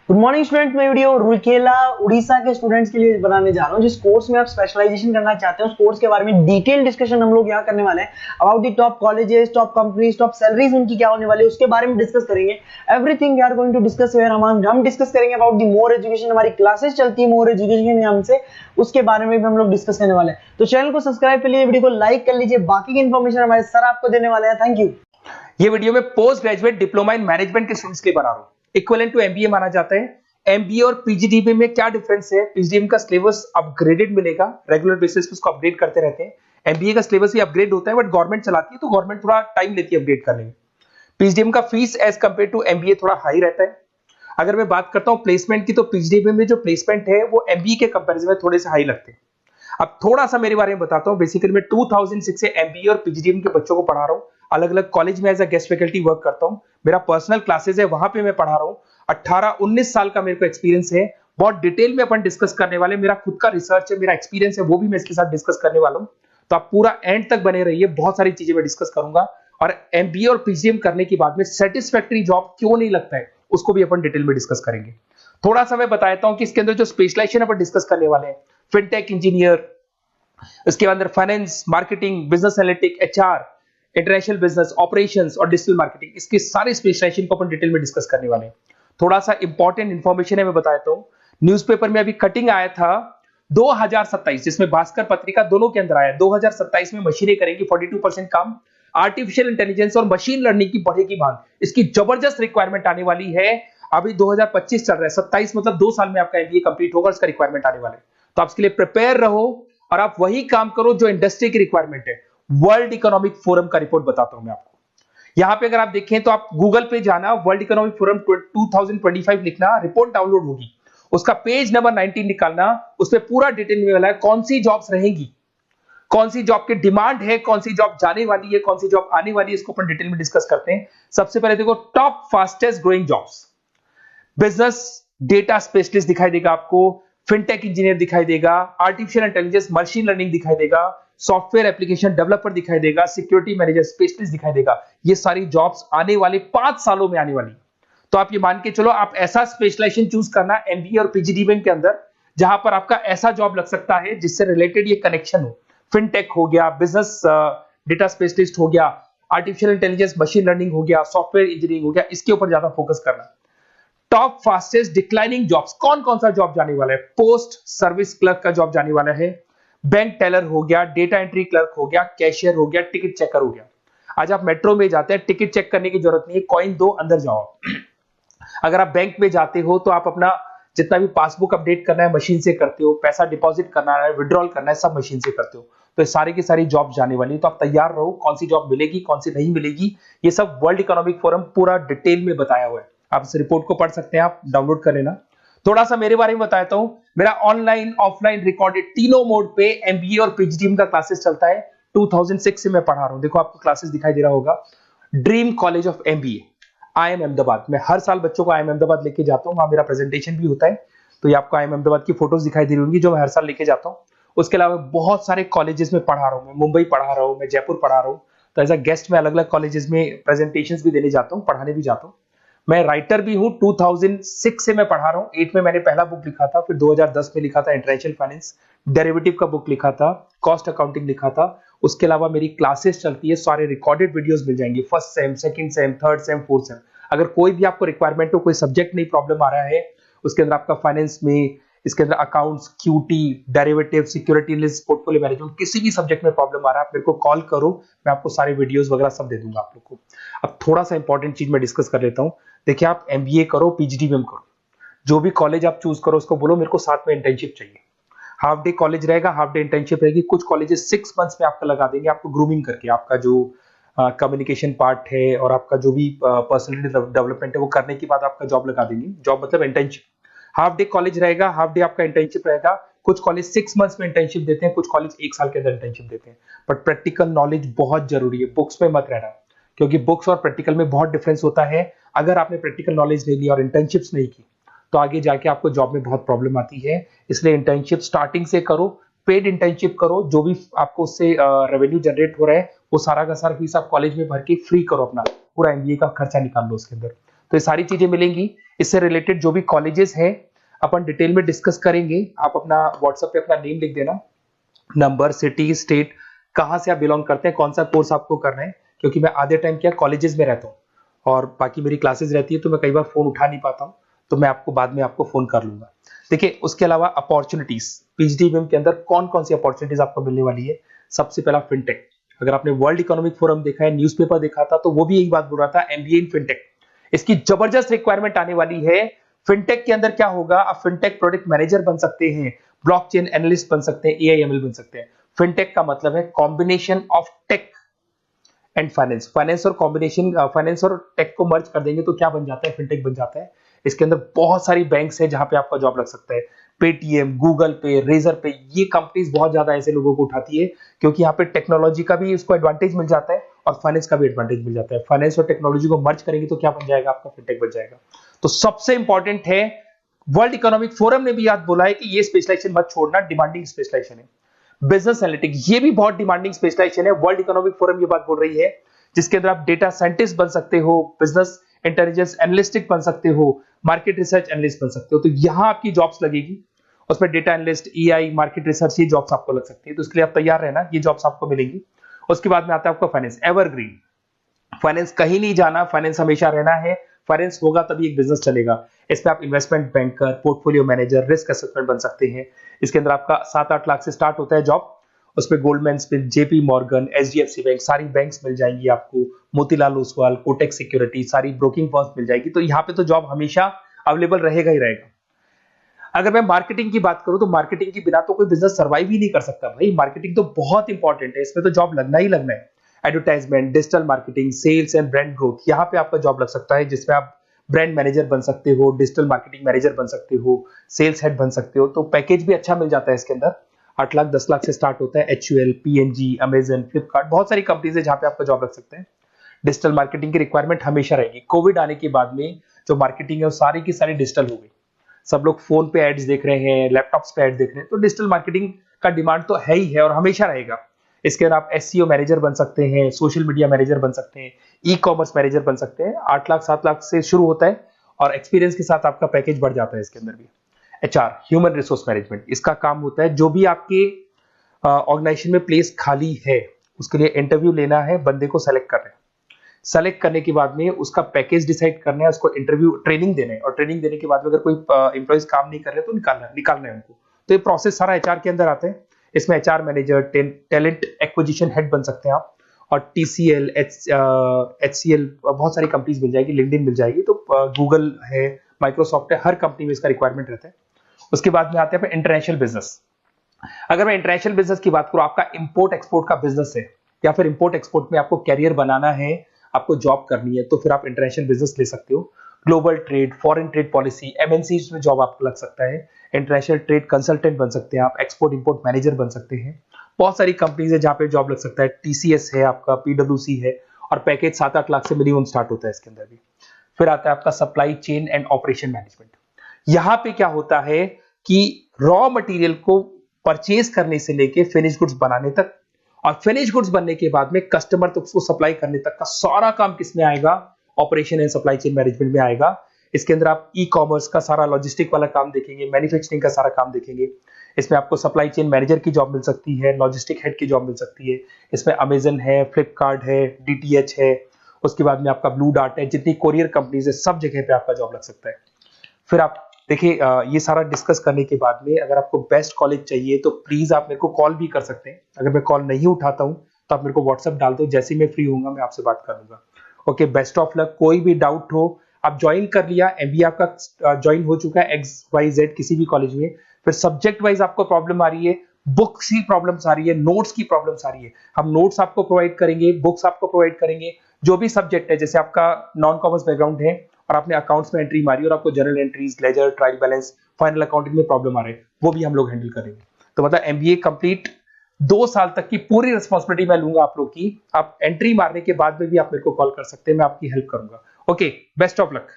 Good morning student. मैं video Rourkela Orissa के students के लिए बनाने जा रहा हूं। जिस कोर्स में आप स्पेशलाइजेशन करना चाहते हैं उस कोर्स के बारे में डिटेल डिस्कशन हम लोग यहां करने वाले हैं। About the top colleges, top companies, top salaries उनकी क्या होने वाली है उसके बारे में डिस्कस करेंगे। Everything we are going to discuss where हम डिस्कस करेंगे अबाउट द मोर एजुकेशन। हमारी क्लासेस चलती है मोर एजुकेशन के नाम से, उसके बारे में भी हम लोग डिस्कस करने वाले हैं। तो चैनल को सब्सक्राइब कर लीजिए, वीडियो को लाइक कर लीजिए। बाकी की इन्फॉर्मेशन हमारे सर आपको देने वाले हैं। Thank you. ये वीडियो में post graduate diploma in management के स्टूडेंट्स के लिए बना रहा हूं। इक्विवेलेंट टू एमबीए माना जाता है। एमबीए और पीजीडीबी में क्या डिफरेंस है? पीजीडीबी का सिलेबस अपग्रेडेड मिलेगा, रेगुलर बेसिस पे उसको अपडेट करते रहते हैं। एमबीए का सिलेबस भी अपग्रेड होता है, बट गवर्नमेंट चलाती है तो गवर्नमेंट थोड़ा टाइम लेती है अपडेट करने में। पीजीडीबी का fees as compare to MBA थोड़ा हाई रहता है। अगर मैं बात करता हूं प्लेसमेंट की, तो पीजीडीबी में जो प्लेसमेंट है वो एमबीए के कंपेरिजन में थोड़े से हाई लगते हैं। अब थोड़ा सा मेरे बारे में बताता हूं। बेसिकली मैं 2006 से एमबीए और पीजीडीएम के बच्चों को पढ़ा रहा हूं। अलग अलग कॉलेज में as a guest faculty work करता हूं। मेरा पर्सनल क्लासेस है, वहां पे मैं पढ़ा रहा हूं। 18-19 साल का मेरे को एक्सपीरियंस है। बहुत डिटेल में अपन डिस्कस करने वाले। मेरा खुद का रिसर्च है, मेरा एक्सपीरियंस है, वो भी मैं इसके साथ डिस्कस करने वाला हूं। तो आप पूरा एंड तक बने रहिए, बहुत सारी चीजें मैं डिस्कस करूंगा। और एमबीए और पीजीडीएम करने के बाद में सेटिस्फैक्टरी जॉब क्यों नहीं लगता है उसको भी अपन डिटेल में डिस्कस करेंगे। थोड़ा सा मैं बताता हूं कि इसके अंदर जो स्पेशलाइजेशन अपन डिस्कस करने वाले हैं, फिनटेक इंजीनियर, इसके अंदर finance, marketing, business analytic, HR, international business, operations और डिजिटल मार्केटिंग, इसके सारे स्पेशलाइजेशन को अपन डिटेल में डिस्कस करने वाले हैं। थोड़ा सा इंपॉर्टेंट इंफॉर्मेशन है, मैं बताता हूं। न्यूज़पेपर में अभी कटिंग आया था 2027, जिसमें भास्कर पत्रिका दोनों के अंदर आया। 2027 में मशीनें करेंगी 42% काम। आर्टिफिशियल इंटेलिजेंस और मशीन लर्निंग की बढ़ेगी मांग। इसकी जबरदस्त रिक्वायरमेंट आने वाली है। अभी 2025 चल रहा है, 27 मतलब 2 साल में आपका एमबीए कंप्लीट होगा, उसका रिक्वायरमेंट आने वाला है। तो आप इसके लिए प्रिपेयर रहो और आप वही काम करो जो इंडस्ट्री की रिक्वायरमेंट है। वर्ल्ड इकोनॉमिक फोरम का रिपोर्ट बताता हूं मैं आपको। यहां पे अगर आप देखें तो आप गूगल पे जाना, वर्ल्ड इकोनॉमिक फोरम 2025 लिखना, रिपोर्ट डाउनलोड होगी। उसका पेज नंबर 19 निकालना, उसपे पूरा डिटेल में वाला है कौन सी जॉब्स रहेंगी, कौन सी जॉब की डिमांड है, कौन सी जॉब जाने वाली है, कौन सी जॉब आने वाली है। इसको अपन डिटेल में डिस्कस करते हैं। सबसे पहले देखो top fastest growing jobs. Business data specialist दिखाई देगा आपको, फिनटेक इंजीनियर दिखाई देगा, आर्टिफिशियल इंटेलिजेंस मशीन लर्निंग दिखाई देगा, सॉफ्टवेयर एप्लीकेशन डेवलपर दिखाई देगा, सिक्योरिटी मैनेजर स्पेशलिस्ट दिखाई देगा। ये सारी जॉब्स आने वाले 5 सालों में आने वाली। तो आप ये मान के चलो, आप ऐसा स्पेशलाइजेशन चूज करना एमबीए और पीजीडीएम के अंदर जहां पर आपका ऐसा जॉब लग सकता है जिससे रिलेटेड ये कनेक्शन हो। फिनटेक हो गया, बिजनेस डेटा स्पेशलिस्ट हो गया, आर्टिफिशियल इंटेलिजेंस मशीन लर्निंग हो गया, सॉफ्टवेयर इंजीनियरिंग हो गया, इसके ऊपर ज्यादा फोकस करना। टॉप फास्टेस्ट डिक्लाइनिंग जॉब्स, कौन कौन सा जॉब जाने वाला है? पोस्ट सर्विस क्लर्क का जॉब जाने वाला है, बैंक टेलर हो गया, डेटा एंट्री क्लर्क हो गया, कैशियर हो गया, टिकट चेकर हो गया। आज आप मेट्रो में जाते हैं, टिकट चेक करने की जरूरत नहीं है, कॉइन दो अंदर जाओ। अगर आप बैंक में जाते हो तो आप अपना जितना भी पासबुक अपडेट करना है मशीन से करते हो, पैसा डिपॉजिट करना है, विड्रॉल करना है, सब मशीन से करते हो। तो ये सारी की सारी जॉब जाने वाली है। तो आप तैयार रहो, कौन सी जॉब मिलेगी, कौन सी नहीं मिलेगी, ये सब वर्ल्ड इकोनॉमिक फोरम पूरा डिटेल में बताया हुआ है। आप इस रिपोर्ट को पढ़ सकते हैं, आप डाउनलोड कर लेना। थोड़ा सा मेरे बारे में बताता हूं। मेरा ऑनलाइन ऑफलाइन रिकॉर्डेड तीनों मोड पे एमबीए और पीजीडीएम का क्लासेस चलता है। 2006 से मैं पढ़ा रहा हूं। देखो आपको क्लासेस दिखाई दे रहा होगा, dream college of MBA, IIM Ahmedabad. मैं हर साल बच्चों को आईएम अहमदाबाद लेके जाता हूं, वहां मेरा प्रेजेंटेशन भी होता है। तो ये आपको आईएम अहमदाबाद की फोटोज दिखाई दे रही होंगी जो मैं हर साल लेके जाता हूं। उसके अलावा बहुत सारे कॉलेजेस में पढ़ा रहा हूं। मैं मुंबई पढ़ा रहा हूं, मैं जयपुर पढ़ा रहा हूं। तो एज अ गेस्ट मैं अलग अलग कॉलेजेस में प्रेजेंटेशंस भी देने जाता हूं, पढ़ाने भी जाता हूं। मैं राइटर भी हूं। 2006 से मैं पढ़ा रहा हूं। 8 में मैंने पहला बुक लिखा था, फिर 2010 में लिखा था इंटरनेशनल फाइनेंस, डेरिवेटिव का बुक लिखा था, कॉस्ट अकाउंटिंग लिखा था। उसके अलावा मेरी क्लासेस चलती है, सारे रिकॉर्डेड वीडियोस मिल जाएंगे, first sem, second same, third same, fourth same. अगर कोई भी आपको रिक्वायरमेंट हो, कोई सब्जेक्ट नहीं प्रॉब्लम आ रहा है उसके अंदर, आपका फाइनेंस में, इसके अंदर accounts, QT, derivative, security list, portfolio management, किसी भी सब्जेक्ट में प्रॉब्लम आ रहा है, आप मेरे को कॉल करो, मैं आपको सारे वीडियोस वगैरह सब दे दूंगा आप लोग को। अब थोड़ा सा इंपॉर्टेंट चीज मैं डिस्कस कर लेता हूं। देखिए, आप एमबीए करो, पीजीडीएम करो, जो भी कॉलेज आप चूज करो उसको बोलो मेरे को साथ में इंटर्नशिप चाहिए। हाफ डे कॉलेज रहेगा, हाफ डे इंटर्नशिप रहेगी। कुछ कॉलेजेस 6 मंथ्स में आपका लगा देंगे, आपको ग्रूमिंग करके, आपका जो कम्युनिकेशन पार्ट है और आपका जो भी पर्सनैलिटी डेवलपमेंट है वो करने के बाद आपका जॉब लगा देंगे। जॉब मतलब इंटर्नशिप। हाफ डे कॉलेज रहेगा, हाफ डे आपका इंटर्नशिप रहेगा। कुछ कॉलेज 6 मंथ्स में इंटर्नशिप देते हैं, कुछ कॉलेज 1 साल के अंदर इंटर्नशिप देते हैं। बट प्रैक्टिकल नॉलेज बहुत जरूरी है, बुक्स में मत रहना, क्योंकि बुक्स और प्रैक्टिकल में बहुत डिफरेंस होता है। अगर आपने प्रैक्टिकल नॉलेज नहीं ली और इंटर्नशिप्स नहीं की तो आगे जाके आपको जॉब में बहुत प्रॉब्लम आती है। इसलिए इंटर्नशिप स्टार्टिंग से करो, पेड इंटर्नशिप करो, जो भी आपको उससे रेवेन्यू जनरेट हो रहा है वो सारा का सारा फीस आप कॉलेज में भर के फ्री करो, अपना पूरा एमबीए का खर्चा निकाल लो उसके अंदर। तो ये सारी चीजें मिलेंगी। इससे रिलेटेड जो भी कॉलेजेस हैं अपन डिटेल में डिस्कस करेंगे। आप अपना व्हाट्सएप पे अपना नेम लिख देना, नंबर, सिटी, स्टेट, कहाँ से आप बिलोंग करते हैं, कौन सा कोर्स आपको करना है, क्योंकि मैं आधे टाइम क्या कॉलेजेस में रहता हूँ और बाकी मेरी क्लासेस रहती है, तो मैं कई बार फोन उठा नहीं पाता हूँ, तो मैं आपको बाद में आपको फोन कर लूंगा। देखिए उसके अलावा अपॉर्चुनिटीज पीएचडीबीएम के अंदर कौन कौन सी अपॉर्चुनिटीज आपको मिलने वाली है। सबसे पहला फिनटेक। अगर आपने वर्ल्ड इकोनॉमिक फोरम देखा है, न्यूज़पेपर देखा था, तो वो भी यही बात बोल रहा था, एमबीए इन फिनटेक। इसकी जबरदस्त रिक्वायरमेंट आने वाली है। फिनटेक के अंदर क्या होगा, आप फिनटेक प्रोडक्ट मैनेजर बन सकते हैं, ब्लॉकचेन एनालिस्ट बन सकते हैं, एआईएमएल बन सकते हैं। फिनटेक का मतलब है combination of tech and finance. Finance और कॉम्बिनेशन, फाइनेंस और टेक को मर्ज कर देंगे तो क्या बन जाता है, फिनटेक बन जाता है। इसके अंदर बहुत सारी बैंक्स हैं जहां पे आपका जॉब लग सकता है। पेटीएम, गूगल पे, रेजर पे, ये कंपनीज बहुत ज्यादा ऐसे लोगों को उठाती है, क्योंकि यहाँ पे टेक्नोलॉजी का भी उसको एडवांटेज मिल जाता है और फाइनेंस का भी एडवांटेज मिल जाता है। फाइनेंस और टेक्नोलॉजी को मर्ज करेंगे तो क्या बन जाएगा, आपका फिनटेक बन जाएगा। तो सबसे इंपॉर्टेंट है, वर्ल्ड इकोनॉमिक फोरम ने भी याद बोला है कि ये स्पेशलाइजेशन मत छोड़ना, डिमांडिंग स्पेशलाइजेशन है। बिजनेस एनालिटिक्स, ये भी बहुत डिमांडिंग स्पेशलाइजेशन है। वर्ल्ड इकोनॉमिक फोरम ये बात बोल रही है, जिसके अंदर आप डेटा साइंटिस्ट बन सकते हो, बिजनेस इंटेलिजेंस एनालिस्टिक बन सकते हो, मार्केट रिसर्च एनालिस्ट बन सकते हो। तो यहां आपकी जॉब्स लगेगी, उसमें data analyst, EI, market research, ये जॉब्स आपको लग सकती है। तो इसके लिए आप तैयार रहना, ये जॉब्स आपको मिलेंगी। उसके बाद में आता है आपका फाइनेंस, एवरग्रीन। फाइनेंस कहीं नहीं जाना, फाइनेंस हमेशा रहना है। फाइनेंस होगा तभी एक बिजनेस चलेगा। इसमें आप investment banker, portfolio manager, risk assessment बन सकते हैं। इसके अंदर आपका 7-8 लाख से स्टार्ट होता है जॉब। उसमें Goldman Smith, JP Morgan, HDFC bank, सारी बैंक्स मिल जाएंगी आपको, मोतीलाल ओसवाल, कोटेक सिक्योरिटी, सारी ब्रोकिंग फर्म्स मिल जाएगी। तो यहाँ पे तो जॉब हमेशा अवेलेबल रहेगा ही रहेगा। अगर मैं मार्केटिंग की बात करूं तो मार्केटिंग के बिना तो कोई बिजनेस सर्वाइव ही नहीं कर सकता भाई। मार्केटिंग तो बहुत इंपॉर्टेंट है, इसमें तो जॉब लगना ही लगना है। Advertisement, digital marketing, sales and brand growth, यहाँ पे आपका जॉब लग सकता है, जिसमें आप ब्रांड मैनेजर बन सकते हो, डिजिटल मार्केटिंग मैनेजर बन सकते हो, सेल्स हेड बन सकते हो। तो पैकेज भी अच्छा मिल जाता है इसके अंदर, 8 लाख 10 लाख से स्टार्ट होता है। एचयूएल, पीएनजी, अमेजन, फ्लिपकार्ट, बहुत सारी कंपनीज है जहां पे आपका जॉब लग सकते हैं। डिजिटल मार्केटिंग की रिक्वायरमेंट हमेशा रहेगी। कोविड आने के बाद में जो मार्केटिंग है वो सारी की सारी डिजिटल हो गई। सब लोग फोन पे एड्स देख रहे हैं, लैपटॉप्स पे एड्स देख रहे हैं, तो डिजिटल मार्केटिंग का डिमांड तो है ही है और हमेशा रहेगा। इसके अंदर आप एसईओ मैनेजर बन सकते हैं, सोशल मीडिया मैनेजर बन सकते हैं, ई कॉमर्स मैनेजर बन सकते हैं। 8 लाख 7 लाख से शुरू होता है और एक्सपीरियंस के साथ आपका पैकेज बढ़ जाता है इसके अंदर भी। एचआर, ह्यूमन रिसोर्स मैनेजमेंट, इसका काम होता है जो भी आपके ऑर्गेनाइजेशन में प्लेस खाली है उसके लिए इंटरव्यू लेना है, बंदे को सेलेक्ट करना है। सेलेक्ट करने के बाद में उसका पैकेज डिसाइड करना है, उसको इंटरव्यू ट्रेनिंग देना है और ट्रेनिंग देने के बाद में अगर कोई एम्प्लॉइज काम नहीं कर रहे तो निकालना है उनको। तो ये प्रोसेस सारा एचआर के अंदर आता है। इसमें HR manager, talent acquisition head बन सकते हैं आप, और टीसीएल, एचसीएल, बहुत सारी कंपनीज मिल जाएगी, लिंक्डइन मिल जाएगी, तो गूगल है, माइक्रोसॉफ्ट है, हर कंपनी में इसका रिक्वायरमेंट रहता है। उसके बाद में आते हैं इंटरनेशनल बिजनेस। अगर मैं इंटरनेशनल बिजनेस की बात करूं, आपका इंपोर्ट एक्सपोर्ट का बिजनेस है या फिर इंपोर्ट एक्सपोर्ट में आपको कैरियर बनाना है, आपको जॉब करनी है, तो फिर आप इंटरनेशनल बिजनेस ले सकते हो। Global trade, foreign trade policy, MNC में जॉब आपको लग सकता है। इंटरनेशनल ट्रेड कंसल्टेंट बन सकते हैं आप, एक्सपोर्ट इंपोर्ट मैनेजर बन सकते हैं। बहुत सारी कंपनीज है जहां पे जॉब लग सकता है। टीसीएस है आपका, पीडब्ल्यूसी है, और पैकेज 7-8 लाख से मिनिमम स्टार्ट होता है इसके अंदर भी। फिर आता है आपका supply chain and operation management. यहां पे क्या होता है कि रॉ मटेरियल को परचेज करने से लेके फिनिश गुड्स बनाने तक, और फिनिश गुड्स बनने के बाद में कस्टमर तक उसको सप्लाई करने तक का सारा काम किसमें आएगा, operation and supply chain management में आएगा। इसके अंदर आप ई कॉमर्स का सारा लॉजिस्टिक वाला काम देखेंगे, मैन्युफैक्चरिंग का सारा काम देखेंगे। इसमें आपको सप्लाई चेन मैनेजर की जॉब मिल सकती है, लॉजिस्टिक हेड की जॉब मिल सकती है। इसमें अमेजन है, फ्लिपकार्ट है, डीटीएच है, उसके बाद में आपका ब्लू डार्ट है, जितनी कोरियर कंपनीज है सब जगह पे आपका जॉब लग सकता है। फिर आप देखिए, ये सारा डिस्कस करने के बाद में अगर आपको बेस्ट कॉलेज चाहिए तो प्लीज आप मेरे को कॉल भी कर सकते हैं। अगर मैं कॉल नहीं उठाता हूं तो आप मेरे को व्हाट्सएप डाल दो, जैसे ही मैं फ्री होऊंगा मैं आपसे बात कर लूंगा। Okay, best of luck. कोई भी डाउट हो, आप ज्वाइन कर लिया, एमबीए आपका ज्वाइन हो चुका है XYZ किसी भी कॉलेज में, फिर सब्जेक्ट वाइज आपको प्रॉब्लम आ रही है, बुक्स की प्रॉब्लम्स आ रही है, नोट्स की प्रॉब्लम्स आ रही है, हम नोट्स आपको प्रोवाइड करेंगे, बुक्स आपको प्रोवाइड करेंगे। जो भी सब्जेक्ट है, जैसे आपका नॉन कॉमर्स बैकग्राउंड है और आपने अकाउंट्स में एंट्री मारी और आपको general entries, ledger, trial balance, final accounting में प्रॉब्लम आ रहे हैं, वो भी हम लोग हैंडल करेंगे। तो मतलब एमबीए कंप्लीट 2 साल तक की पूरी रिस्पॉन्सिबिलिटी मैं लूंगा आप लोग की। आप एंट्री मारने के बाद में भी आप मेरे को कॉल कर सकते हैं, मैं आपकी हेल्प करूंगा। Okay, best of luck.